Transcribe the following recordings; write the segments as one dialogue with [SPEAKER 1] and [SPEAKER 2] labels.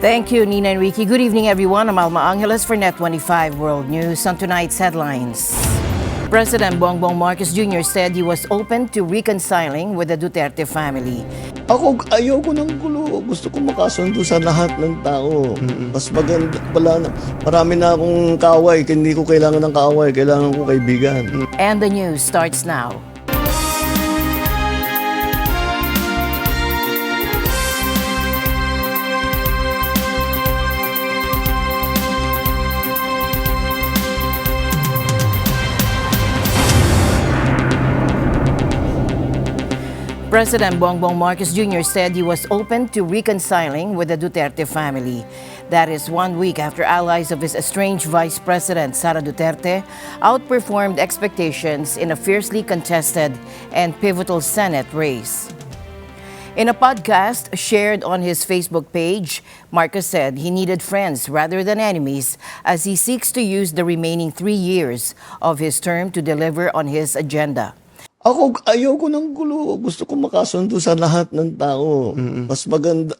[SPEAKER 1] Thank you, Nina and Ricky. Good evening, everyone. I'm Alma Angeles for NET25 World News. On tonight's headlines, President Bongbong Marcos Jr. said he was open to reconciling with the Duterte family.
[SPEAKER 2] Ayoko ng gulo. Gusto ko makasundo sa lahat ng tao. Mas maganda, marami na akong kaaway. Hindi ko kailangan ng kaaway. Kailangan ko kaibigan.
[SPEAKER 1] And the news starts now. President Bongbong Marcos Jr. said he was open to reconciling with the Duterte family. That is 1 week after allies of his estranged Vice President Sara Duterte outperformed expectations in a fiercely contested and pivotal Senate race. In a podcast shared on his Facebook page, Marcos said he needed friends rather than enemies as he seeks to use the remaining 3 years of his term to deliver on his agenda.
[SPEAKER 2] Ayoko ng gulo. Gusto ko makasundo sa lahat ng tao. Mas maganda,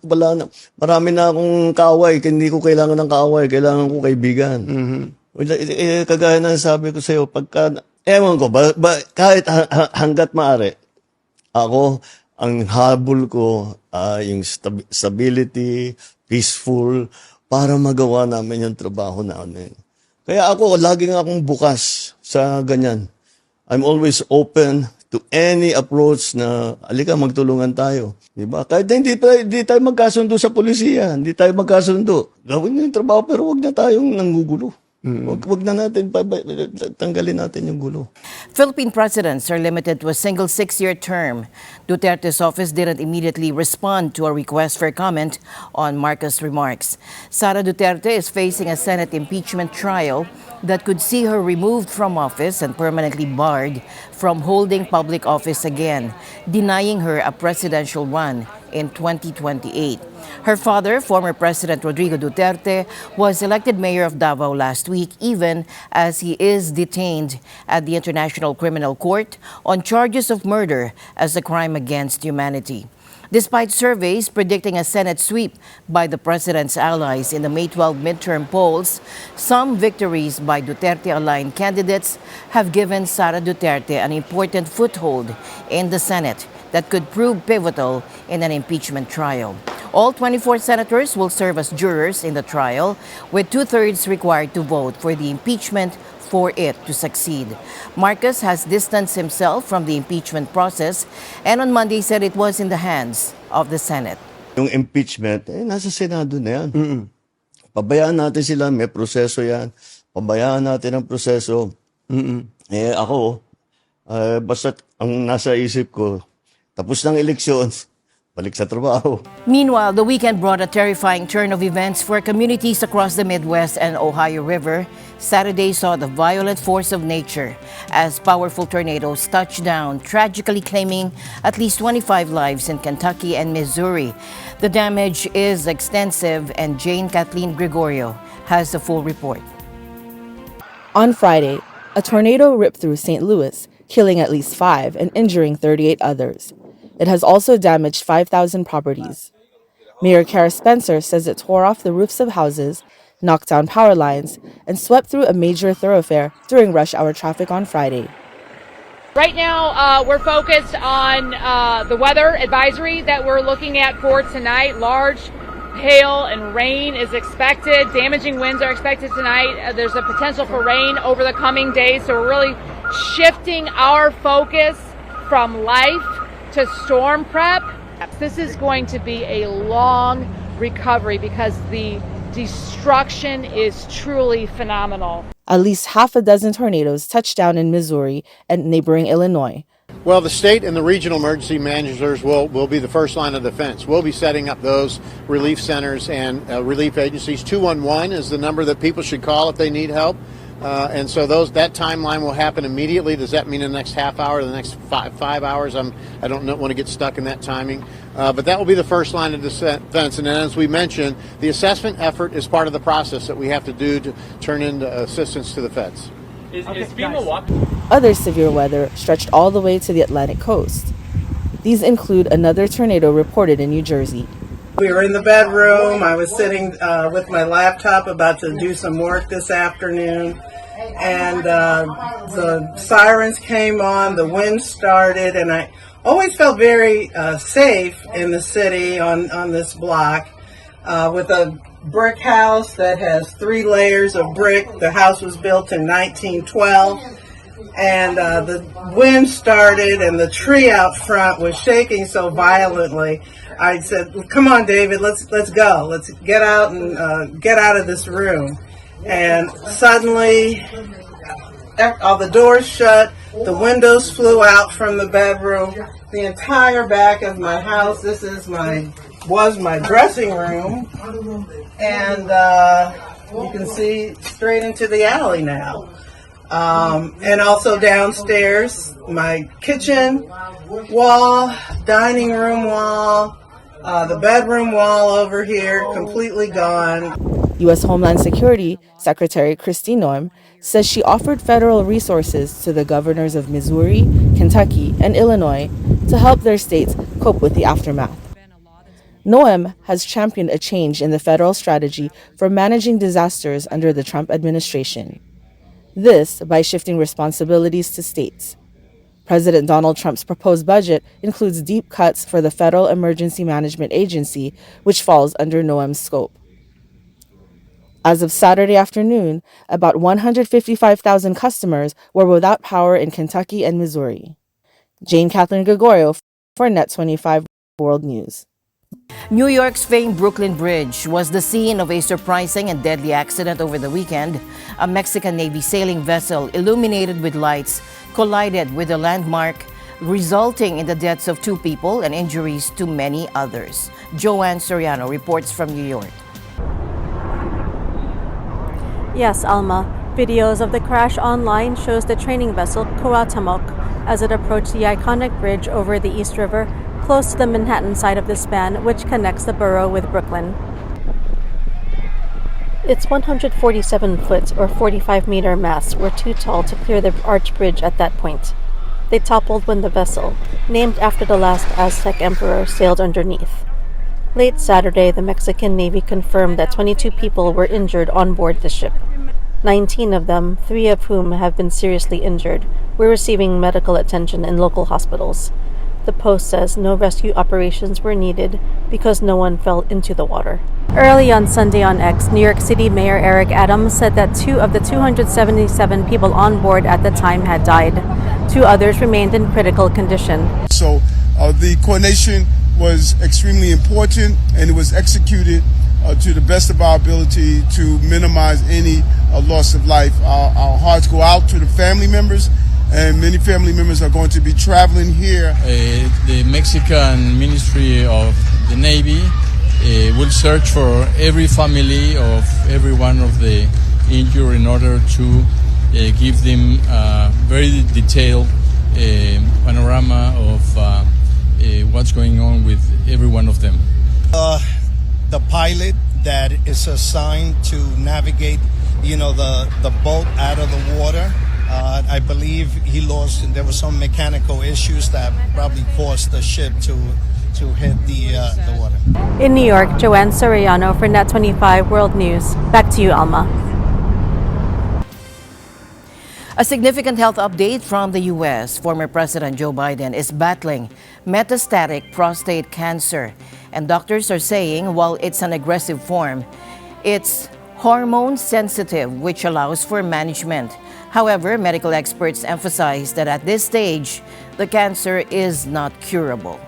[SPEAKER 2] marami na akong kaaway. Hindi ko kailangan ng kaaway. Kailangan ko kaibigan. Kagaya na sabi ko sa'yo, ewan ko, kahit hanggat maaari, ang habol ko, yung stability, peaceful, para magawa namin yung trabaho namin. Kaya laging akong bukas sa ganyan. I'm always open to any approach na, alika, magtulungan tayo. Diba? Kahit hindi tayo magkasundo sa polisiya, hindi tayo magkasundo. Gawin nyo yung trabaho, pero wag na tayong nanggugulo. Wag na natin, tanggalin natin yung gulo.
[SPEAKER 1] Philippine presidents are limited to a single 6-year term. Duterte's office didn't immediately respond to a request for comment on Marcos' remarks. Sara Duterte is facing a Senate impeachment trial that could see her removed from office and permanently barred from holding public office again, denying her a presidential run in 2028. Her father, former President Rodrigo Duterte, was elected mayor of Davao last week, even as he is detained at the International Criminal Court on charges of murder as a crime against humanity. Despite surveys predicting a Senate sweep by the president's allies in the May 12 midterm polls, some victories by Duterte-aligned candidates have given Sara Duterte an important foothold in the Senate that could prove pivotal in an impeachment trial. All 24 senators will serve as jurors in the trial, with 2/3 required to vote for the impeachment for it to succeed. Marcos has distanced himself from the impeachment process and on Monday said it was in the hands of the Senate.
[SPEAKER 2] Yung impeachment, nasa Senado na yan. Pabayaan natin sila, may proseso yan. Pabayaan natin ang proseso. Basta ang nasa isip ko, tapos ng eleksyon, balik sa trabaho.
[SPEAKER 1] Meanwhile, the weekend brought a terrifying turn of events for communities across the Midwest and Ohio River. Saturday saw the violent force of nature as powerful tornadoes touched down, tragically claiming at least 25 lives in Kentucky and Missouri. The damage is extensive, and Jane Kathleen Gregorio has the full report.
[SPEAKER 3] On Friday, a tornado ripped through St. Louis, killing at least 5 and injuring 38 others. It has also damaged 5,000 properties. Mayor Kara Spencer says it tore off the roofs of houses, knocked down power lines, and swept through a major thoroughfare during rush hour traffic on Friday.
[SPEAKER 4] Right now, we're focused on the weather advisory that we're looking at for tonight. Large hail and rain is expected. Damaging winds are expected tonight. There's a potential for rain over the coming days, so we're really shifting our focus from life to storm prep. This is going to be a long recovery because the destruction is truly phenomenal.
[SPEAKER 3] At least half a dozen tornadoes touched down in Missouri and neighboring Illinois.
[SPEAKER 5] Well, the state and the regional emergency managers will be the first line of defense. We'll be setting up those relief centers and relief agencies. 211 is the number that people should call if they need help. And so that timeline will happen immediately. Does that mean in the next half hour, the next five hours? I don't want to get stuck in that timing. But that will be the first line of defense. And then, as we mentioned, the assessment effort is part of the process that we have to do to turn into assistance to the feds.
[SPEAKER 3] Other severe weather stretched all the way to the Atlantic coast. These include another tornado reported in New Jersey.
[SPEAKER 6] We were in the bedroom. I was sitting with my laptop about to do some work this afternoon, and the sirens came on, the wind started, and I always felt very safe in the city on this block with a brick house that has 3 layers of brick. The house was built in 1912, and the wind started and the tree out front was shaking so violently. I said, "Come on, David, let's go. Let's get out and get out of this room." And suddenly, all the doors shut, the windows flew out from the bedroom, the entire back of my house. This is was my dressing room, and you can see straight into the alley now. And also downstairs, my kitchen wall, dining room wall, the bedroom wall over here, completely gone.
[SPEAKER 3] U.S. Homeland Security Secretary Kristi Noem says she offered federal resources to the governors of Missouri, Kentucky, and Illinois to help their states cope with the aftermath. Noem has championed a change in the federal strategy for managing disasters under the Trump administration. This by shifting responsibilities to states. President Donald Trump's proposed budget includes deep cuts for the Federal Emergency Management Agency, which falls under Noem's scope. As of Saturday afternoon, about 155,000 customers were without power in Kentucky and Missouri. Jane Catherine Gregorio for NET25 World News.
[SPEAKER 1] New York's famed Brooklyn Bridge was the scene of a surprising and deadly accident over the weekend. A Mexican Navy sailing vessel illuminated with lights collided with a landmark, resulting in the deaths of 2 people and injuries to many others. Joanne Soriano reports from New York.
[SPEAKER 7] Yes, Alma. Videos of the crash online shows the training vessel Cuauhtémoc as it approached the iconic bridge over the East River, close to the Manhattan side of the span, which connects the borough with Brooklyn. Its 147-foot or 45-meter masts were too tall to clear the arch bridge at that point. They toppled when the vessel, named after the last Aztec emperor, sailed underneath. Late Saturday, the Mexican Navy confirmed that 22 people were injured on board the ship. 19 of them, 3 of whom have been seriously injured, were receiving medical attention in local hospitals. The Post says no rescue operations were needed because no one fell into the water. Early on Sunday on X, New York City Mayor Eric Adams said that 2 of the 277 people on board at the time had died. 2 others remained in critical condition.
[SPEAKER 8] So the coordination was extremely important, and it was executed to the best of our ability to minimize any loss of life. Our hearts go out to the family members, and many family members are going to be traveling here.
[SPEAKER 9] The Mexican Ministry of the Navy will search for every family of every one of the injured in order to give them a very detailed panorama of what's going on with every one of them.
[SPEAKER 10] The pilot that is assigned to navigate, the boat out of the water, I believe he lost. There were some mechanical issues that probably caused the ship to hit the water.
[SPEAKER 7] In New York, Joanne Soriano for NET25 World News. Back to you, Alma.
[SPEAKER 1] A significant health update from the U.S. Former President Joe Biden is battling metastatic prostate cancer. And doctors are saying while it's an aggressive form, it's hormone sensitive, which allows for management. However, medical experts emphasize that at this stage, the cancer is not curable.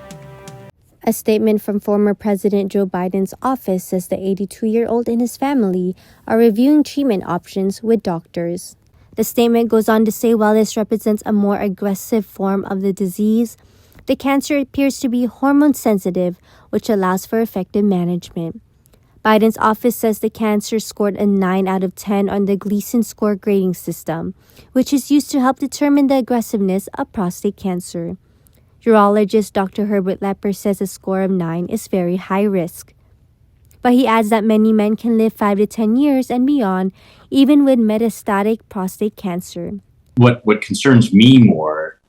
[SPEAKER 11] A statement from former President Joe Biden's office says the 82-year-old and his family are reviewing treatment options with doctors. The statement goes on to say while this represents a more aggressive form of the disease, the cancer appears to be hormone sensitive, which allows for effective management. Biden's office says the cancer scored a 9 out of 10 on the Gleason score grading system, which is used to help determine the aggressiveness of prostate cancer. Urologist Dr. Herbert Lepper says a score of 9 is very high risk. But he adds that many men can live 5 to 10 years and beyond, even with metastatic prostate cancer.
[SPEAKER 12] What concerns me more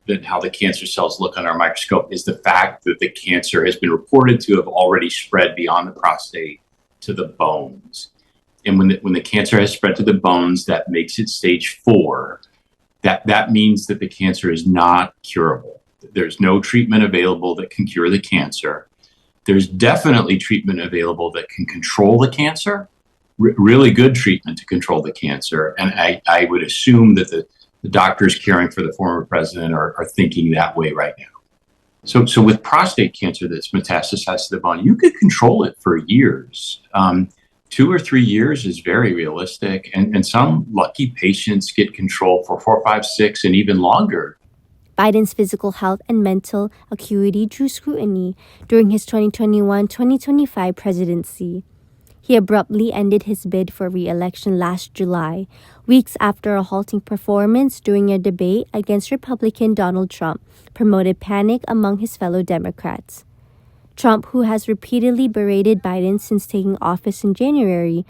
[SPEAKER 12] than how the cancer cells look on our microscope is the fact that the cancer has been reported to have already spread beyond the prostate to the bones. And when the cancer has spread to the bones, that makes it stage 4. That means that the cancer is not curable. There's no treatment available that can cure the cancer. There's definitely treatment available that can control the cancer, really good treatment to control the cancer. And I would assume that the doctors caring for the former president are thinking that way right now. So with prostate cancer that's metastasized to the bone, you could control it for years. 2 or 3 years is very realistic, and some lucky patients get control for 4, 5, 6, and even longer.
[SPEAKER 11] Biden's physical health and mental acuity drew scrutiny during his 2021-2025 presidency. He abruptly ended his bid for re-election last July, weeks after a halting performance during a debate against Republican Donald Trump promoted panic among his fellow Democrats. Trump, who has repeatedly berated Biden since taking office in January,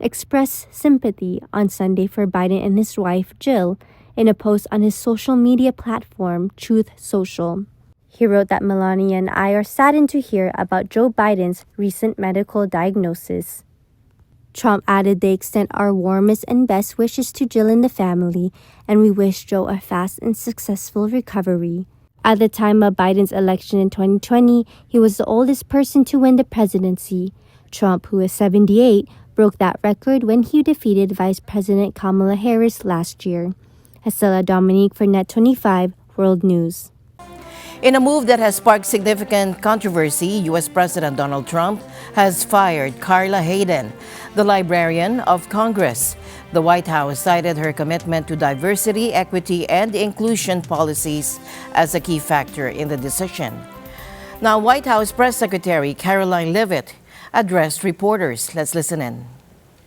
[SPEAKER 11] expressed sympathy on Sunday for Biden and his wife, Jill, in a post on his social media platform, Truth Social. He wrote that Melania and I are saddened to hear about Joe Biden's recent medical diagnosis. Trump added they extend our warmest and best wishes to Jill and the family, and we wish Joe a fast and successful recovery. At the time of Biden's election in 2020, he was the oldest person to win the presidency. Trump, who is 78, broke that record when he defeated Vice President Kamala Harris last year. Estela Dominique for NET25 World News.
[SPEAKER 1] In a move that has sparked significant controversy, U.S. President Donald Trump has fired Carla Hayden, the Librarian of Congress. The White House cited her commitment to diversity, equity, and inclusion policies as a key factor in the decision. Now, White House Press Secretary Caroline Leavitt addressed reporters. Let's listen in.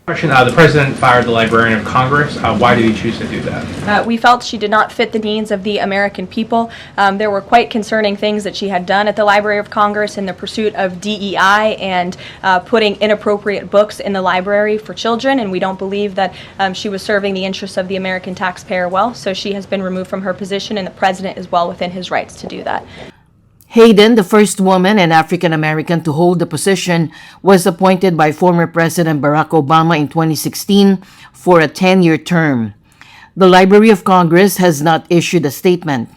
[SPEAKER 13] Question, the President fired the Librarian of Congress. Why did he choose to do that?
[SPEAKER 14] We felt she did not fit the needs of the American people. There were quite concerning things that she had done at the Library of Congress in the pursuit of DEI and putting inappropriate books in the library for children, and we don't believe that she was serving the interests of the American taxpayer well, so she has been removed from her position, and the President is well within his rights to do that.
[SPEAKER 1] Hayden, the first woman and African-American to hold the position, was appointed by former President Barack Obama in 2016 for a 10-year term. The Library of Congress has not issued a statement.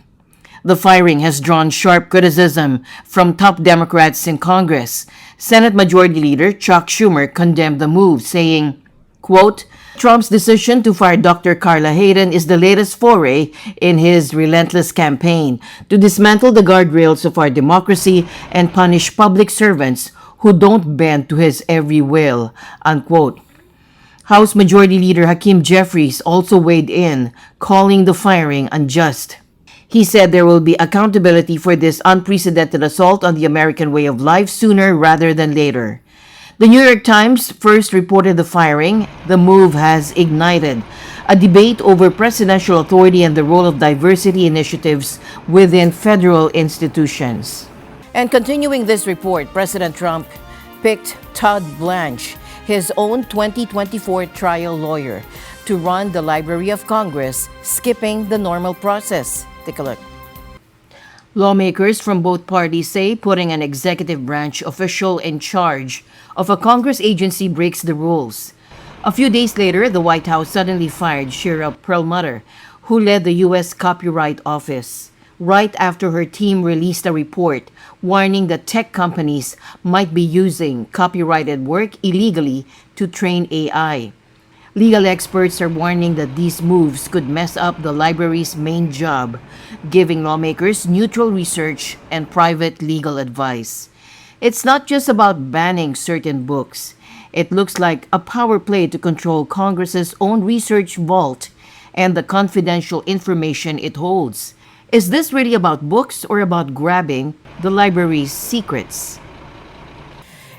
[SPEAKER 1] The firing has drawn sharp criticism from top Democrats in Congress. Senate Majority Leader Chuck Schumer condemned the move, saying, quote, Trump's decision to fire Dr. Carla Hayden is the latest foray in his relentless campaign to dismantle the guardrails of our democracy and punish public servants who don't bend to his every will, unquote. House Majority Leader Hakeem Jeffries also weighed in, calling the firing unjust. He said there will be accountability for this unprecedented assault on the American way of life sooner rather than later. The New York Times first reported the firing. The move has ignited a debate over presidential authority and the role of diversity initiatives within federal institutions. And continuing this report, President Trump picked Todd Blanche, his own 2024 trial lawyer, to run the Library of Congress, skipping the normal process. Take a look. Lawmakers from both parties say putting an executive branch official in charge of a Congress agency breaks the rules. A few days later, the White House suddenly fired Shira Perlmutter, who led the U.S. Copyright Office, right after her team released a report warning that tech companies might be using copyrighted work illegally to train AI. Legal experts are warning that these moves could mess up the library's main job, giving lawmakers neutral research and private legal advice. It's not just about banning certain books. It looks like a power play to control Congress's own research vault and the confidential information it holds. Is this really about books or about grabbing the library's secrets?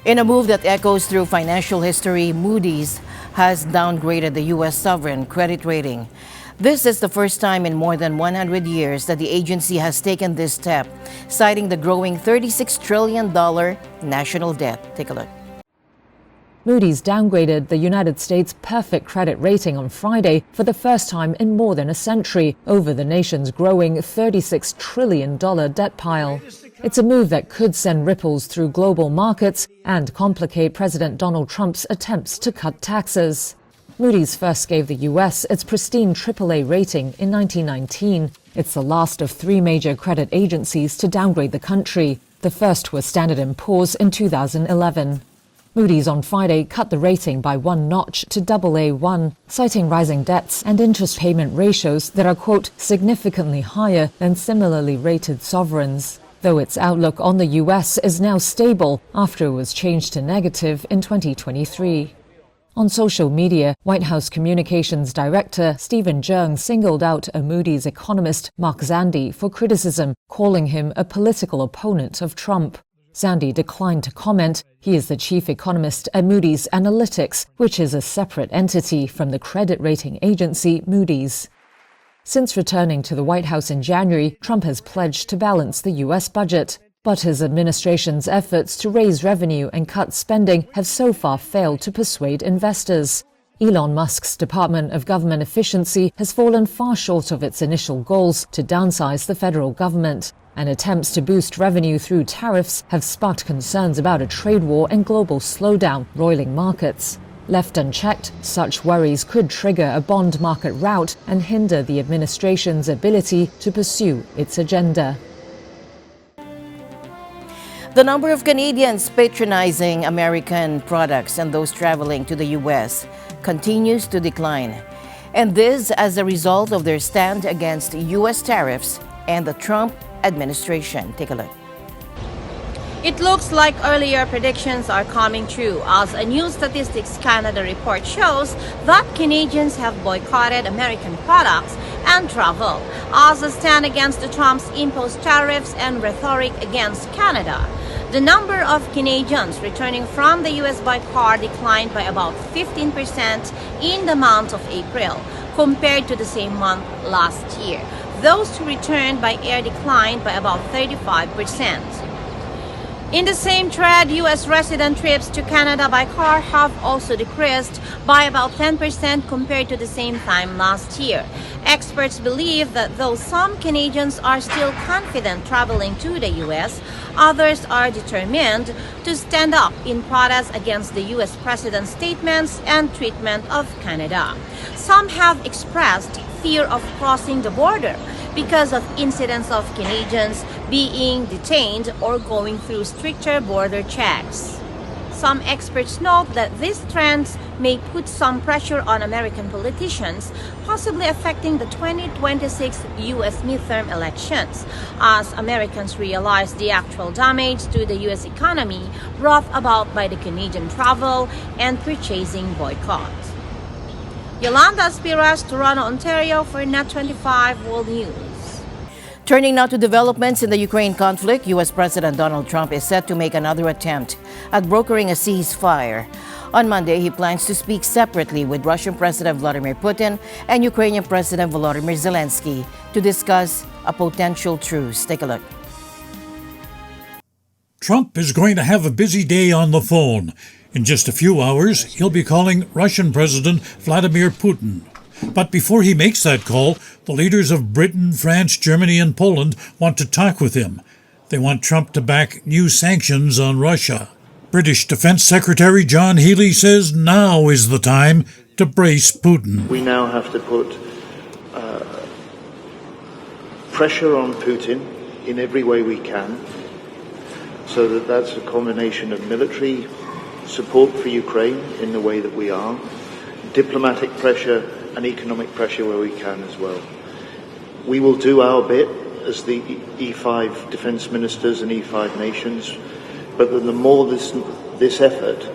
[SPEAKER 1] In a move that echoes through financial history, Moodys has downgraded the U.S. sovereign credit rating. This is the first time in more than 100 years that the agency has taken this step, citing the growing $36 trillion national debt. Take a look.
[SPEAKER 15] Moodys downgraded the United States' perfect credit rating on Friday for the first time in more than a century over the nation's growing $36 trillion debt pile. It's a move that could send ripples through global markets and complicate President Donald Trump's attempts to cut taxes. Moodys first gave the U.S. its pristine AAA rating in 1919. It's the last of three major credit agencies to downgrade the country. The first was Standard & Poor's in 2011. Moodys on Friday cut the rating by one notch to AA1, citing rising debts and interest payment ratios that are, quote, significantly higher than similarly rated sovereigns. Though its outlook on the U.S. is now stable after it was changed to negative in 2023. On social media, White House Communications Director Stephen Jeung singled out a Moodys economist, Mark Zandi, for criticism, calling him a political opponent of Trump. Zandi declined to comment. He is the chief economist at Moodys Analytics, which is a separate entity from the credit rating agency Moodys. Since returning to the White House in January, Trump has pledged to balance the U.S. budget. But his administration's efforts to raise revenue and cut spending have so far failed to persuade investors. Elon Musk's Department of Government Efficiency has fallen far short of its initial goals to downsize the federal government, and attempts to boost revenue through tariffs have sparked concerns about a trade war and global slowdown roiling markets. Left unchecked, such worries could trigger a bond market rout and hinder the administration's ability to pursue its agenda.
[SPEAKER 1] The number of Canadians patronizing American products and those traveling to the U.S. continues to decline. And this as a result of their stand against U.S. tariffs and the Trump administration. Take a look.
[SPEAKER 16] It looks like earlier predictions are coming true, as a new Statistics Canada report shows that Canadians have boycotted American products and travel as a stand against the Trump's imposed tariffs and rhetoric against Canada. The number of Canadians returning from the U.S. by car declined by about 15% in the month of April compared to the same month last year. Those who returned by air declined by about 35%. In the same thread, U.S. resident trips to Canada by car have also decreased by about 10% compared to the same time last year. Experts believe that though some Canadians are still confident traveling to the U.S., others are determined to stand up in protest against the U.S. president's statements and treatment of Canada. Some have expressed fear of crossing the border because of incidents of Canadians being detained or going through stricter border checks. Some experts note that these trends may put some pressure on American politicians, possibly affecting the 2026 U.S. midterm elections, as Americans realize the actual damage to the U.S. economy brought about by the Canadian travel and purchasing boycott. Yolanda Aspiras, Toronto, Ontario for NET25 World News.
[SPEAKER 1] Turning now to developments in the Ukraine conflict, U.S. President Donald Trump is set to make another attempt at brokering a ceasefire. On Monday, he plans to speak separately with Russian President Vladimir Putin and Ukrainian President Volodymyr Zelensky to discuss a potential truce. Take a look.
[SPEAKER 17] Trump is going to have a busy day on the phone. In just a few hours, he'll be calling Russian President Vladimir Putin. But before he makes that call, the leaders of Britain, France, Germany, and Poland want to talk with him. They want Trump to back new sanctions on Russia. British Defense Secretary John Healey says now is the time to brace Putin.
[SPEAKER 18] We now have to put pressure on Putin in every way we can, so that that's a combination of military support for Ukraine in the way that we are, diplomatic pressure and economic pressure where we can as well. We will do our bit as the E5 defence ministers and E5 nations, but the more this effort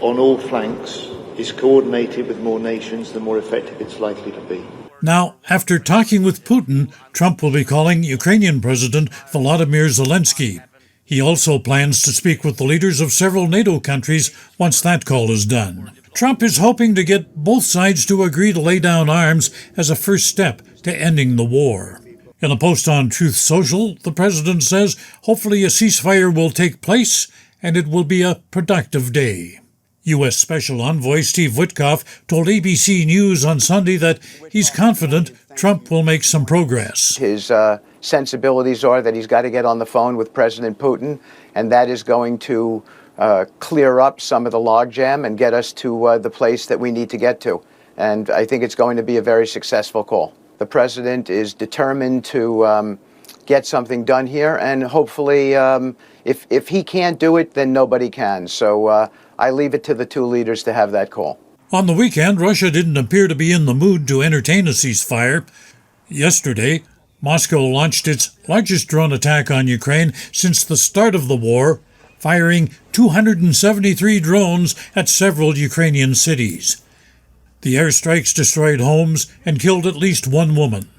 [SPEAKER 18] on all flanks is coordinated with more nations, the more effective it's likely to be.
[SPEAKER 17] Now, after talking with Putin, Trump will be calling Ukrainian President Volodymyr Zelensky. He also plans to speak with the leaders of several NATO countries once that call is done. Trump is hoping to get both sides to agree to lay down arms as a first step to ending the war. In a post on Truth Social, the president says hopefully a ceasefire will take place and it will be a productive day. U.S. Special Envoy Steve Witkoff told ABC News on Sunday that he's confident Trump will make some progress.
[SPEAKER 19] His sensibilities are that he's got to get on the phone with President Putin, and that is going to clear up some of the logjam and get us to the place that we need to get to. And I think it's going to be a very successful call. The president is determined to get something done here, and hopefully, if he can't do it, then nobody can. So I leave it to the two leaders to have that call.
[SPEAKER 17] On the weekend, Russia didn't appear to be in the mood to entertain a ceasefire. Yesterday, Moscow launched its largest drone attack on Ukraine since the start of the war, firing 273 drones at several Ukrainian cities. The airstrikes destroyed homes and killed at least one woman.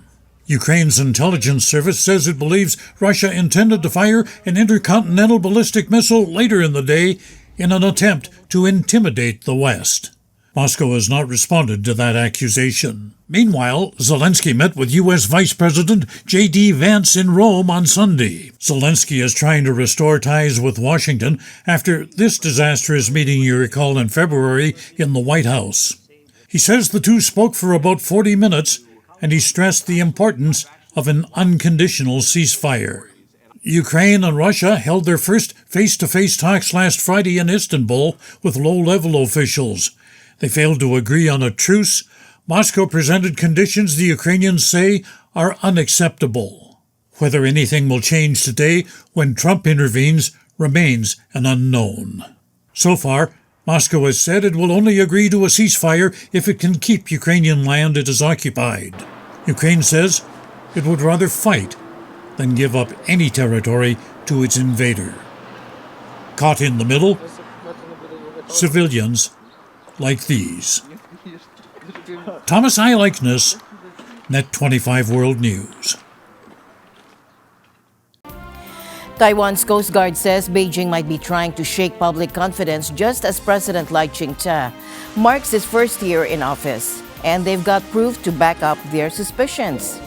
[SPEAKER 17] Ukraine's intelligence service says it believes Russia intended to fire an intercontinental ballistic missile later in the day in an attempt to intimidate the West. Moscow has not responded to that accusation. Meanwhile, Zelensky met with U.S. Vice President J.D. Vance in Rome on Sunday. Zelensky is trying to restore ties with Washington after this disastrous meeting, you recall, in February in the White House. He says the two spoke for about 40 minutes, and he stressed the importance of an unconditional ceasefire. Ukraine and Russia held their first face-to-face talks last Friday in Istanbul with low-level officials. They failed to agree on a truce. Moscow presented conditions the Ukrainians say are unacceptable. Whether anything will change today when Trump intervenes remains an unknown. So far, Moscow has said it will only agree to a ceasefire if it can keep Ukrainian land it has occupied. Ukraine says it would rather fight than give up any territory to its invader. Caught in the middle, civilians like these. Thomas I. Likeness, NET25 World News.
[SPEAKER 1] Taiwan's Coast Guard says Beijing might be trying to shake public confidence just as President Lai Ching-te marks his first year in office. And they've got proof to back up their suspicions.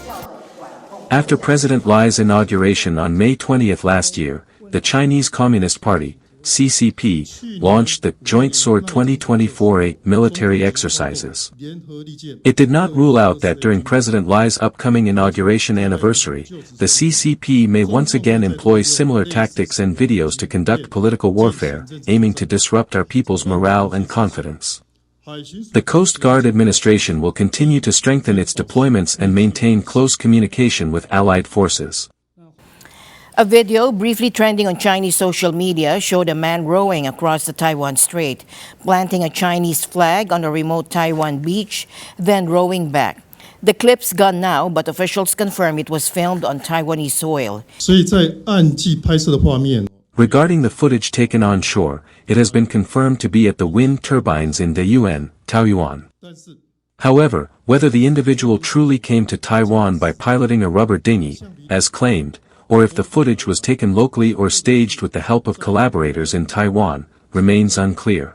[SPEAKER 20] After President Lai's inauguration on May 20th last year, the Chinese Communist Party, CCP, launched the Joint Sword 2024A military exercises. It did not rule out that during President Lai's upcoming inauguration anniversary, the CCP may once again employ similar tactics and videos to conduct political warfare, aiming to disrupt our people's morale and confidence. The Coast Guard administration will continue to strengthen its deployments and maintain close communication with allied forces.
[SPEAKER 1] A video briefly trending on Chinese social media showed a man rowing across the Taiwan Strait, planting a Chinese flag on a remote Taiwan beach, then rowing back. The clip's gone now, but officials confirm it was filmed on Taiwanese soil.
[SPEAKER 20] Regarding the footage taken on shore, it has been confirmed to be at the wind turbines in Dayuan, Taoyuan. However, whether the individual truly came to Taiwan by piloting a rubber dinghy, as claimed, or if the footage was taken locally or staged with the help of collaborators in Taiwan, remains unclear.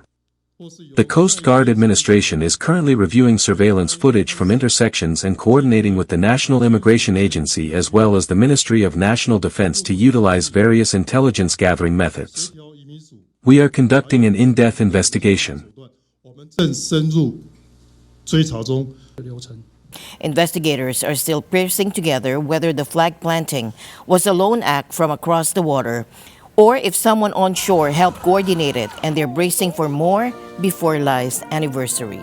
[SPEAKER 20] The Coast Guard administration is currently reviewing surveillance footage from intersections and coordinating with the National Immigration Agency as well as the Ministry of National Defense to utilize various intelligence gathering methods. We are conducting an in-depth investigation.
[SPEAKER 1] Investigators are still piecing together whether the flag planting was a lone act from across the water or if someone on shore helped coordinate it, and they're bracing for more before Lai's anniversary.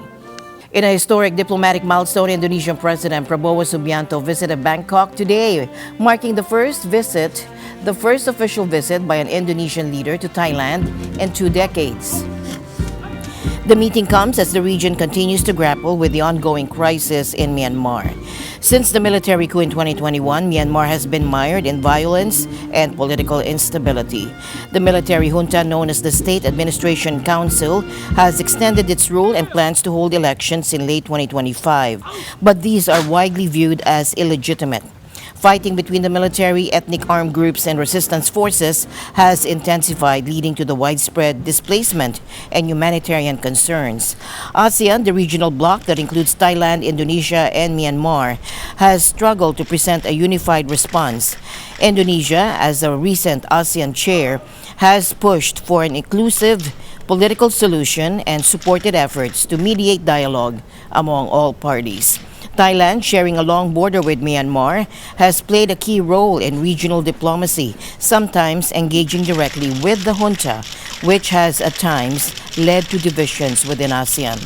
[SPEAKER 1] In a historic diplomatic milestone, Indonesian President Prabowo Subianto visited Bangkok today, marking the first official visit by an Indonesian leader to Thailand in 2 decades. The meeting comes as the region continues to grapple with the ongoing crisis in Myanmar. Since the military coup in 2021, Myanmar has been mired in violence and political instability. The military junta, known as the State Administration Council, has extended its rule and plans to hold elections in late 2025. But these are widely viewed as illegitimate. Fighting between the military, ethnic armed groups, and resistance forces has intensified, leading to the widespread displacement and humanitarian concerns. ASEAN, the regional bloc that includes Thailand, Indonesia, and Myanmar, has struggled to present a unified response. Indonesia, as a recent ASEAN chair, has pushed for an inclusive political solution and supported efforts to mediate dialogue among all parties. Thailand, sharing a long border with Myanmar, has played a key role in regional diplomacy, sometimes engaging directly with the junta, which has at times led to divisions within ASEAN.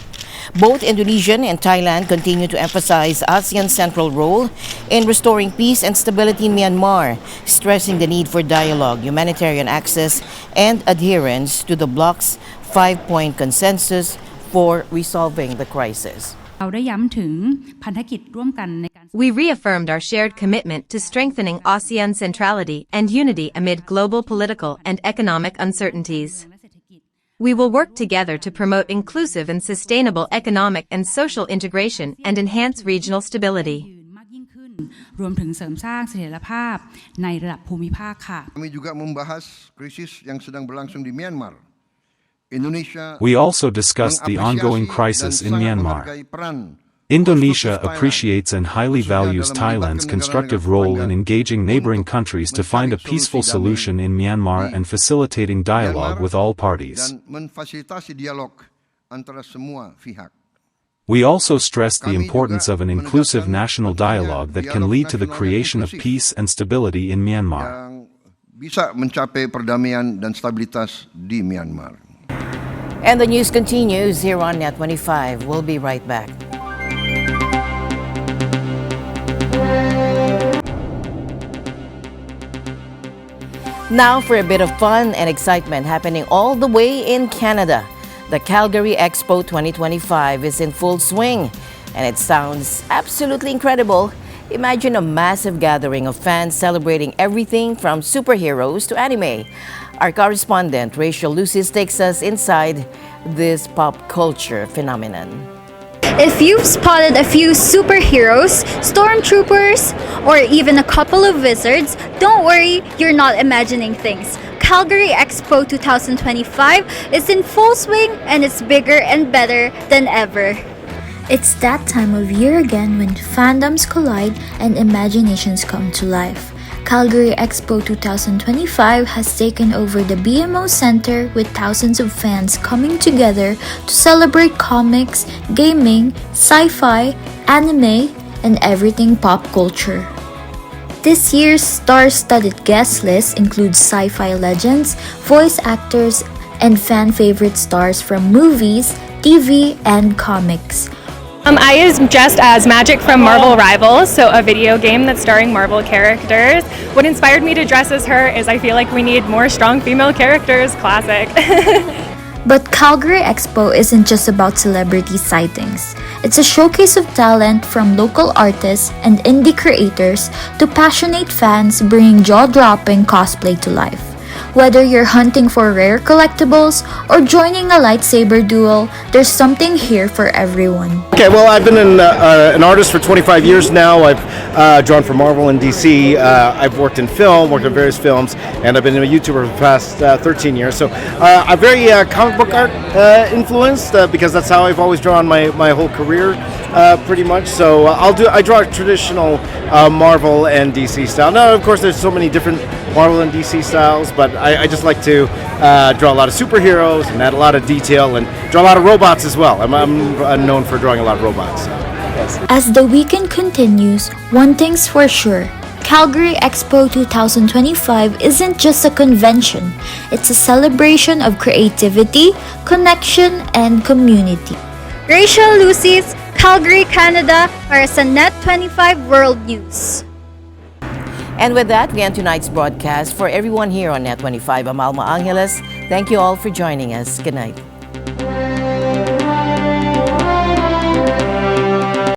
[SPEAKER 1] Both Indonesian and Thailand continue to emphasize ASEAN's central role in restoring peace and stability in Myanmar, stressing the need for dialogue, humanitarian access, and adherence to the bloc's 5-point consensus for resolving the crisis.
[SPEAKER 21] We reaffirmed our shared commitment to strengthening ASEAN centrality and unity amid global political and economic uncertainties. We will work together to promote inclusive and sustainable economic and social integration and enhance regional stability.
[SPEAKER 22] Kami juga membahas krisis yang sedang berlangsung di Myanmar.
[SPEAKER 20] We also discussed the ongoing crisis in Myanmar. Indonesia appreciates and highly values Thailand's constructive role in engaging neighboring countries to find a peaceful solution in Myanmar and facilitating dialogue with all parties. We also stressed the importance of an inclusive national dialogue that can lead to the creation of peace and stability in Myanmar.
[SPEAKER 22] Bisa mencapai perdamaian dan stabilitas di Myanmar.
[SPEAKER 1] And the news continues here on NET25. We'll be right back. Now for a bit of fun and excitement happening all the way in Canada. The Calgary Expo 2025 is in full swing, and it sounds absolutely incredible. Imagine a massive gathering of fans celebrating everything from superheroes to anime. Our correspondent, Rachel Lucis, takes us inside this pop culture phenomenon.
[SPEAKER 23] If you've spotted a few superheroes, stormtroopers, or even a couple of wizards, don't worry, you're not imagining things. Calgary Expo 2025 is in full swing and it's bigger and better than ever.
[SPEAKER 24] It's that time of year again when fandoms collide and imaginations come to life. Calgary Expo 2025 has taken over the BMO Center with thousands of fans coming together to celebrate comics, gaming, sci-fi, anime, and everything pop culture. This year's star-studded guest list includes sci-fi legends, voice actors, and fan-favorite stars from movies, TV, and comics.
[SPEAKER 25] I is dressed as Magic from Marvel Rivals, so a video game that's starring Marvel characters. What inspired me to dress as her is I feel like we need more strong female characters, classic.
[SPEAKER 24] But Calgary Expo isn't just about celebrity sightings. It's a showcase of talent from local artists and indie creators to passionate fans bringing jaw-dropping cosplay to life. Whether you're hunting for rare collectibles or joining a lightsaber duel, there's something here for everyone.
[SPEAKER 26] Okay, well, I've been an artist for 25 years now. I've drawn for Marvel and DC. I've worked in film, worked on various films, and I've been a YouTuber for the past 13 years. So I'm very comic book art influenced because that's how I've always drawn my whole career, pretty much. So I draw traditional Marvel and DC style. Now, of course, there's so many different Marvel and DC styles, but I just like to draw a lot of superheroes and add a lot of detail and draw a lot of robots as well. I'm known for drawing a lot of robots. Yes.
[SPEAKER 24] As the weekend continues, one thing's for sure. Calgary Expo 2025 isn't just a convention. It's a celebration of creativity, connection, and community.
[SPEAKER 23] Rachel Lucis, Calgary, Canada, para sa NET25 World News.
[SPEAKER 1] And with that, we end tonight's broadcast. For everyone here on NET25, I'm Alma Angeles. Thank you all for joining us. Good night.